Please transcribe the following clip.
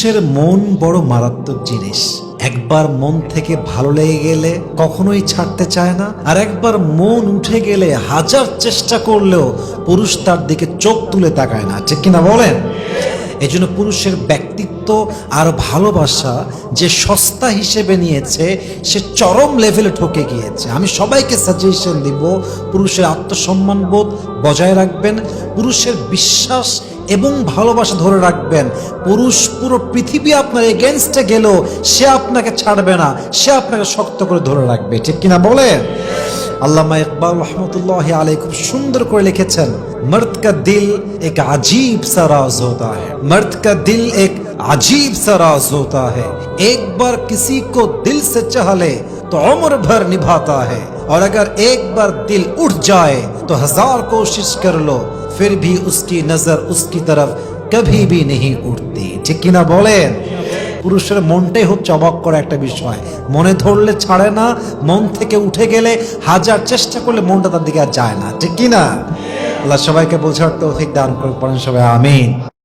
পুরুষের মন বড় মারাত্মক জিনিস। একবার মন থেকে ভালো লেগে গেলে কখনোই ছাড়তে চায় না, আর একবার মন উঠে গেলে হাজার চেষ্টা করলেও পুরুষ তার দিকে চোখ তুলে তাকায় না, ঠিক কিনা বলেন? এজন্য পুরুষের ব্যক্তিত্ব আর ভালোবাসা যে সস্তা হিসেবে নিয়েছে সে চরম লেভেলে ঠকে গিয়েছে। আমি সবাইকে সাজেশন দিব, পুরুষের আত্মসম্মানবোধ বজায় রাখবেন, পুরুষের বিশ্বাস এবং ভালোবাসা ধরে রাখবেন। পুরুষ পুরো পৃথিবী আপনার এগেনস্টে গেলেও সে আপনাকে ছাড়বে না, সে আপনাকে শক্ত করে ধরে রাখবে, ঠিক কিনা বলেন? আল্লামা ইকবাল রহমতুল্লাহ আলাইহি খুব সুন্দর করে লিখেছেন, मर्द का दिल एक अजीब सा राज होता है, मर्द का दिल एक अजीब सा राज होता है, एक बार किसी को दिल से चाह ले तो उम्र भर निभाता है, और अगर एक बार दिल उठ जाए तो हजार कोशिश कर लो फिर भी उसकी नजर उसकी तरफ कभी भी नहीं उठती, ঠিক কিনা বলেন? পুরুষের মনটাই হচ্ছে অবাক করা একটা বিষয়। মনে ধরলে ছাড়ে না, মন থেকে উঠে গেলে হাজার চেষ্টা করলে মনটা তার দিকে আর যায় না, ঠিক কিনা? আল্লাহ সবাইকে বোঝার তৌফিক দান করে, পড়েন সবাই আমিন।